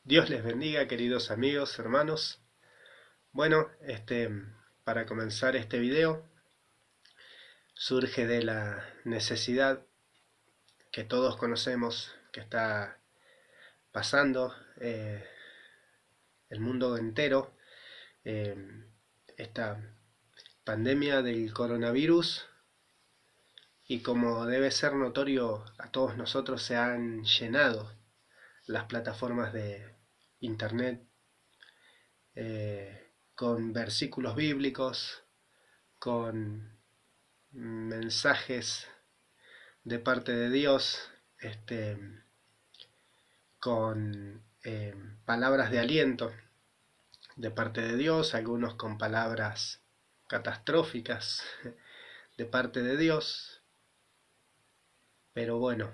Dios les bendiga, queridos amigos, hermanos. Bueno, para comenzar este video, surge de la necesidad que todos conocemos que está pasando el mundo entero, eh, esta pandemia del coronavirus, y como debe ser notorio a todos nosotros, se han llenado las plataformas de internet con versículos bíblicos, con mensajes de parte de Dios, con palabras de aliento de parte de Dios, algunos con palabras catastróficas de parte de Dios, pero bueno,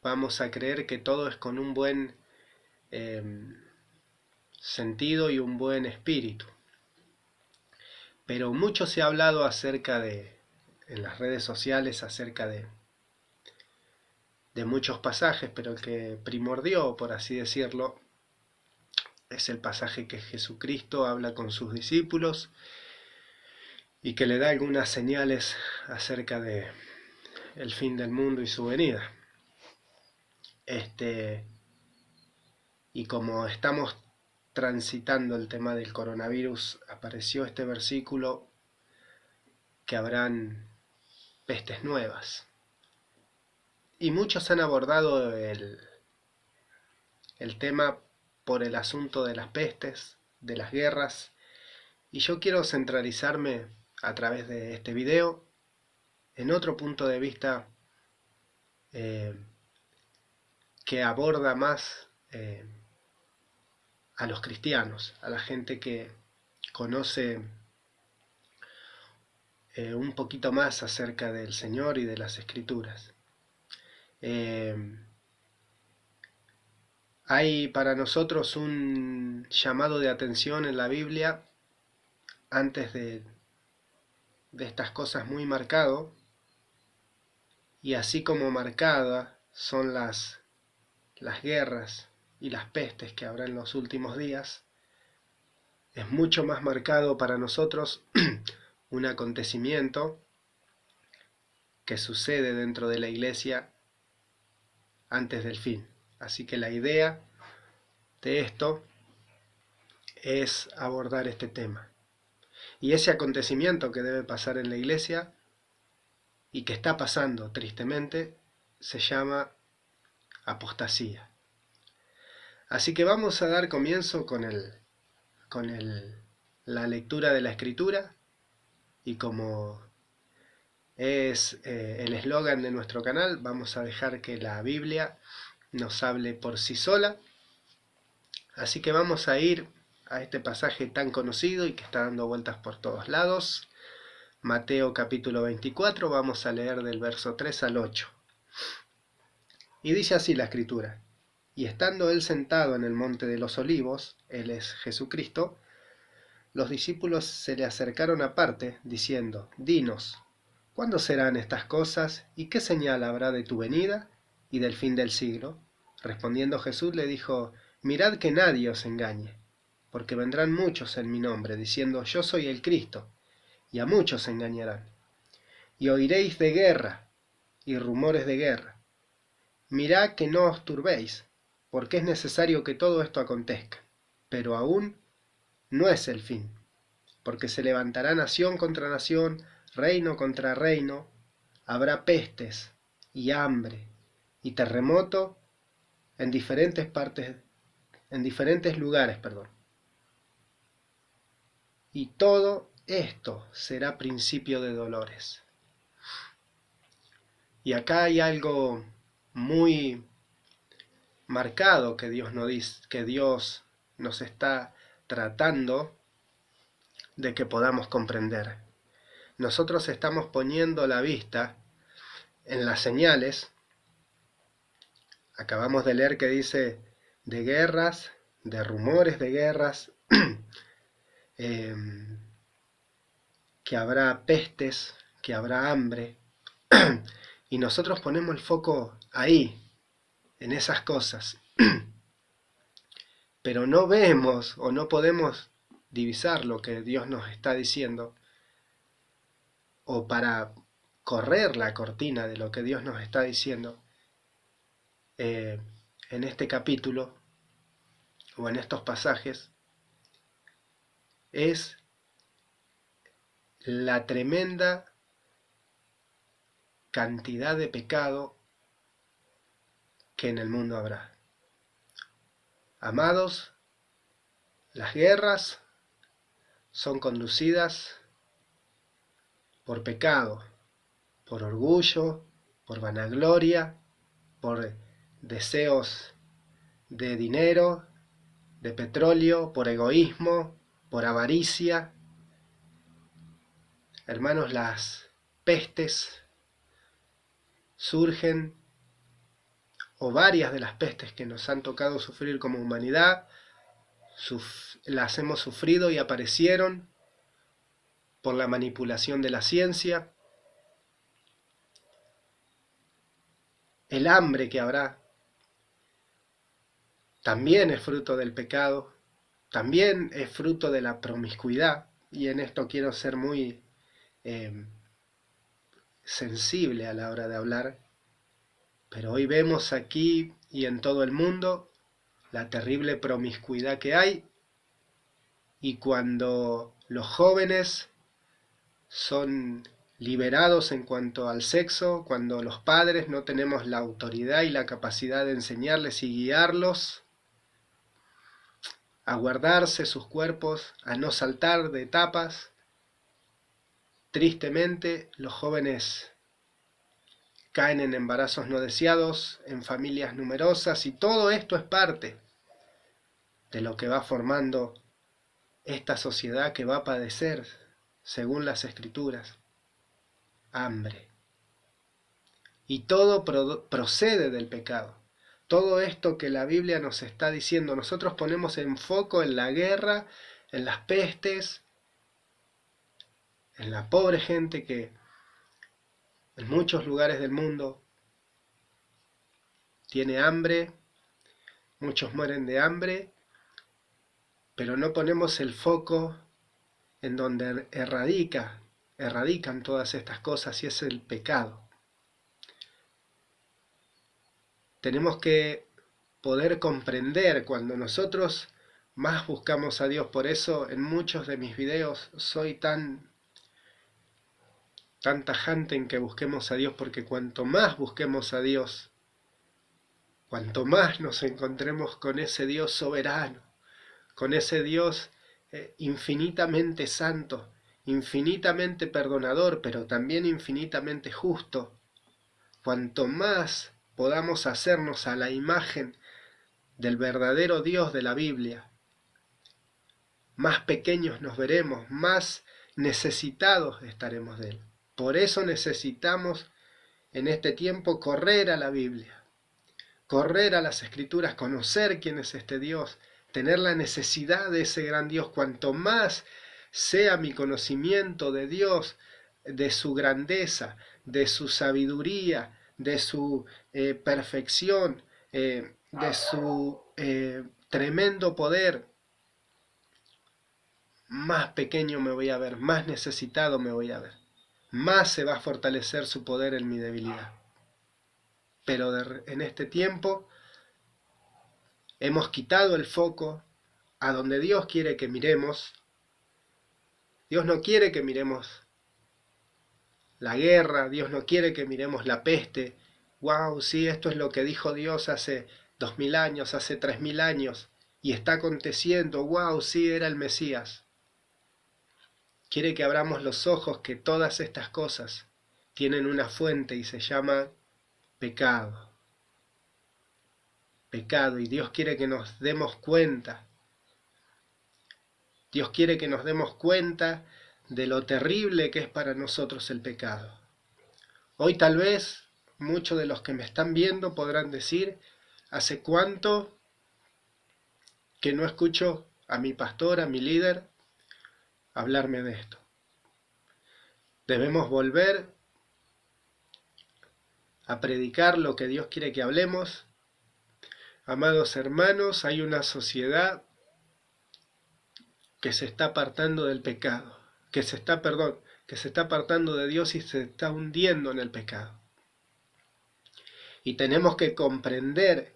vamos a creer que todo es con un buen eh, sentido y un buen espíritu. Pero mucho se ha hablado en las redes sociales, acerca de muchos pasajes, pero el que primordió, por así decirlo, es el pasaje que Jesucristo habla con sus discípulos y que le da algunas señales acerca de el fin del mundo y su venida. Y como estamos transitando el tema del coronavirus, apareció este versículo que habrán pestes nuevas. Y muchos han abordado el tema por el asunto de las pestes, de las guerras, y yo quiero centralizarme a través de este video en otro punto de vista eh, que aborda más a los cristianos, a la gente que conoce un poquito más acerca del Señor y de las Escrituras. Eh, Hay para nosotros un llamado de atención en la Biblia antes de estas cosas muy marcado, y así como marcadas son las guerras y las pestes que habrá en los últimos días, es mucho más marcado para nosotros un acontecimiento que sucede dentro de la iglesia antes del fin. Así que la idea de esto es abordar este tema. Y ese acontecimiento que debe pasar en la iglesia y que está pasando tristemente se llama apostasía. Así que vamos a dar comienzo con la lectura de la Escritura, y como es el eslogan de nuestro canal, vamos a dejar que la Biblia nos hable por sí sola. Así que vamos a ir a este pasaje tan conocido y que está dando vueltas por todos lados. Mateo capítulo 24, vamos a leer del verso 3 al 8. Y dice así la Escritura: Y estando él sentado en el monte de los olivos, él es Jesucristo, los discípulos se le acercaron aparte, diciendo: Dinos, ¿cuándo serán estas cosas, y qué señal habrá de tu venida y del fin del siglo? Respondiendo Jesús le dijo: Mirad que nadie os engañe, porque vendrán muchos en mi nombre, diciendo: Yo soy el Cristo, y a muchos engañarán. Y oiréis de guerra y rumores de guerra. Mirad que no os turbéis, porque es necesario que todo esto acontezca, pero aún no es el fin, porque se levantará nación contra nación, reino contra reino, habrá pestes y hambre y terremoto en diferentes lugares, y todo esto será principio de dolores. Y acá hay algo muy marcado que Dios nos está tratando de que podamos comprender. Nosotros estamos poniendo la vista en las señales. Acabamos de leer que dice de guerras, de rumores de guerras, que habrá pestes, que habrá hambre, y nosotros ponemos el foco ahí, en esas cosas. pero no vemos o no podemos divisar lo que Dios nos está diciendo, o para correr la cortina de lo que Dios nos está diciendo en este capítulo o en estos pasajes, es la tremenda cantidad de pecado que en el mundo habrá. Amados, las guerras son conducidas por pecado, por orgullo, por vanagloria, por deseos de dinero, de petróleo, por egoísmo, por avaricia. Hermanos, las pestes surgen, o varias de las pestes que nos han tocado sufrir como humanidad, las hemos sufrido y aparecieron por la manipulación de la ciencia. El hambre que habrá también es fruto del pecado, también es fruto de la promiscuidad, y en esto quiero ser muy sensible a la hora de hablar, pero hoy vemos aquí y en todo el mundo la terrible promiscuidad que hay, y cuando los jóvenes son liberados en cuanto al sexo, cuando los padres no tenemos la autoridad y la capacidad de enseñarles y guiarlos a guardarse sus cuerpos, a no saltar de etapas, tristemente los jóvenes caen en embarazos no deseados, en familias numerosas, y todo esto es parte de lo que va formando esta sociedad que va a padecer, según las Escrituras, hambre. Y todo procede del pecado. Todo esto que la Biblia nos está diciendo, nosotros ponemos en foco en la guerra, en las pestes, en la pobre gente que en muchos lugares del mundo tiene hambre, muchos mueren de hambre, pero no ponemos el foco en donde erradican todas estas cosas, y es el pecado. Tenemos que poder comprender cuando nosotros más buscamos a Dios. Por eso en muchos de mis videos soy tan tajante en que busquemos a Dios, porque cuanto más busquemos a Dios, cuanto más nos encontremos con ese Dios soberano, con ese Dios infinitamente santo, infinitamente perdonador, pero también infinitamente justo, cuanto más podamos hacernos a la imagen del verdadero Dios de la Biblia, más pequeños nos veremos, más necesitados estaremos de Él. Por eso necesitamos en este tiempo correr a la Biblia, correr a las Escrituras, conocer quién es este Dios, tener la necesidad de ese gran Dios. Cuanto más sea mi conocimiento de Dios, de su grandeza, de su sabiduría, de su perfección, de su tremendo poder, más pequeño me voy a ver, más necesitado me voy a ver, más se va a fortalecer su poder en mi debilidad. Pero en este tiempo hemos quitado el foco a donde Dios quiere que miremos. Dios no quiere que miremos la guerra, Dios no quiere que miremos la peste. Wow, sí, esto es lo que dijo Dios hace 2000 años, hace 3000 años, y está aconteciendo. Wow, sí, era el Mesías. Quiere que abramos los ojos que todas estas cosas tienen una fuente y se llama pecado. Pecado, y Dios quiere que nos demos cuenta. Dios quiere que nos demos cuenta de lo terrible que es para nosotros el pecado. Hoy tal vez muchos de los que me están viendo podrán decir: ¿hace cuánto que no escucho a mi pastor, a mi líder, hablarme de esto? Debemos volver a predicar lo que Dios quiere que hablemos, Amados hermanos, hay una sociedad que se está apartando del pecado, que se está apartando de Dios y se está hundiendo en el pecado. Y tenemos que comprender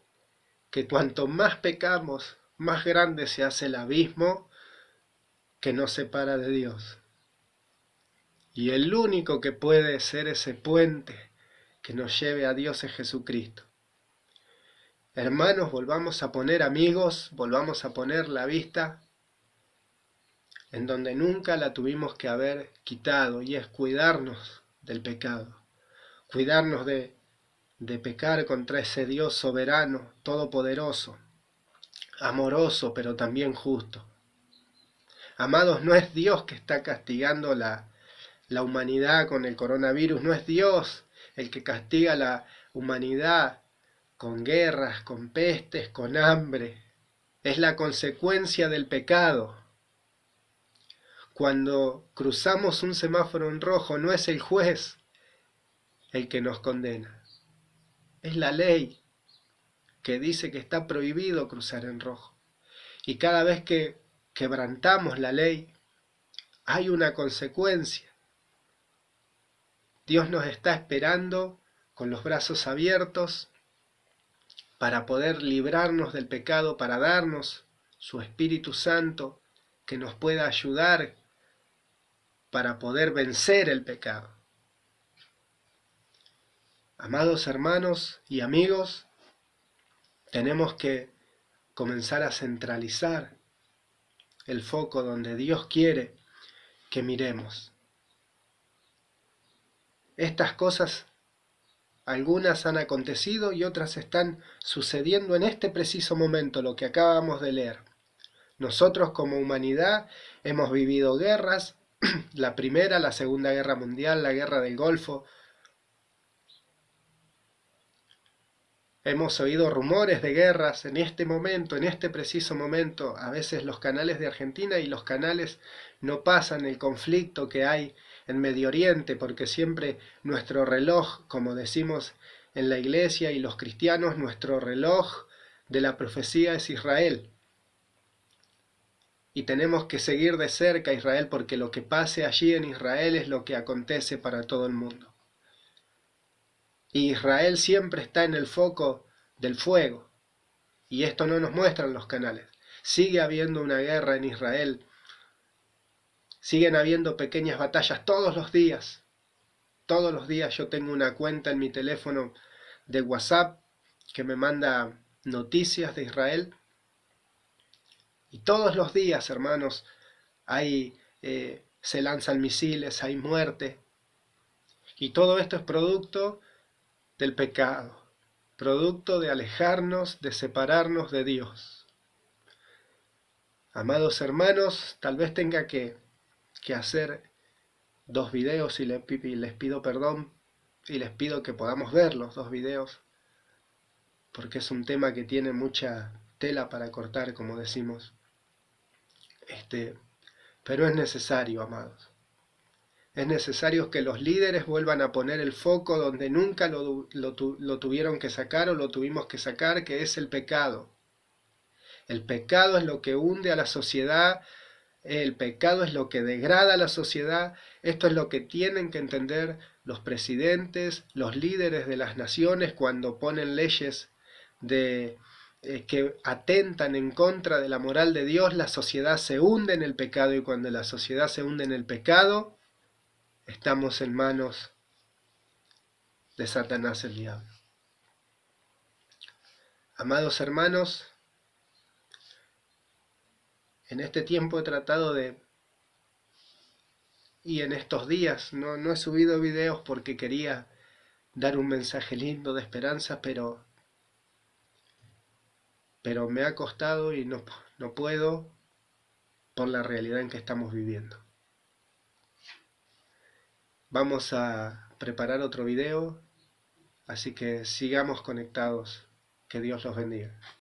que cuanto más pecamos, más grande se hace el abismo que nos separa de Dios. Y el único que puede ser ese puente que nos lleve a Dios es Jesucristo. Hermanos, volvamos a poner amigos, volvamos a poner la vista en donde nunca la tuvimos que haber quitado, y es cuidarnos del pecado, cuidarnos de pecar contra ese Dios soberano, todopoderoso, amoroso, pero también justo. Amados, no es Dios que está castigando la humanidad con el coronavirus, no es Dios el que castiga a la humanidad con guerras, con pestes, con hambre. Es la consecuencia del pecado. Cuando cruzamos un semáforo en rojo, no es el juez el que nos condena. Es la ley que dice que está prohibido cruzar en rojo. Y cada vez que quebrantamos la ley, hay una consecuencia. Dios nos está esperando con los brazos abiertos para poder librarnos del pecado, para darnos su Espíritu Santo que nos pueda ayudar para poder vencer el pecado. Amados hermanos y amigos, tenemos que comenzar a centralizar el foco donde Dios quiere que miremos. Estas cosas, algunas han acontecido y otras están sucediendo en este preciso momento, lo que acabamos de leer. Nosotros como humanidad hemos vivido guerras, la Primera, la Segunda Guerra Mundial, la Guerra del Golfo. Hemos oído rumores de guerras en este momento, en este preciso momento. A veces los canales de Argentina y los canales no pasan el conflicto que hay en Medio Oriente, porque siempre nuestro reloj, como decimos en la iglesia y los cristianos, nuestro reloj de la profecía es Israel. Y tenemos que seguir de cerca a Israel, porque lo que pase allí en Israel es lo que acontece para todo el mundo. Y Israel siempre está en el foco del fuego. Y esto no nos muestran los canales. Sigue habiendo una guerra en Israel. Siguen habiendo pequeñas batallas todos los días. Todos los días yo tengo una cuenta en mi teléfono de WhatsApp que me manda noticias de Israel. Y todos los días, hermanos, se lanzan misiles, hay muerte. Y todo esto es producto del pecado, producto de alejarnos, de separarnos de Dios. Amados hermanos, tal vez tenga que hacer 2 videos y les pido perdón y les pido que podamos ver los 2 videos, porque es un tema que tiene mucha tela para cortar, como decimos. Pero es necesario, amados. Es necesario que los líderes vuelvan a poner el foco donde nunca lo tuvieron que sacar o lo tuvimos que sacar, que es el pecado. El pecado es lo que hunde a la sociedad, el pecado es lo que degrada a la sociedad. Esto es lo que tienen que entender los presidentes, los líderes de las naciones cuando ponen leyes que atentan en contra de la moral de Dios. La sociedad se hunde en el pecado, y cuando la sociedad se hunde en el pecado, estamos en manos de Satanás el diablo. Amados hermanos, en este tiempo he tratado y en estos días no he subido videos porque quería dar un mensaje lindo de esperanza, pero me ha costado y no puedo por la realidad en que estamos viviendo. Vamos a preparar otro video, así que sigamos conectados. Que Dios los bendiga.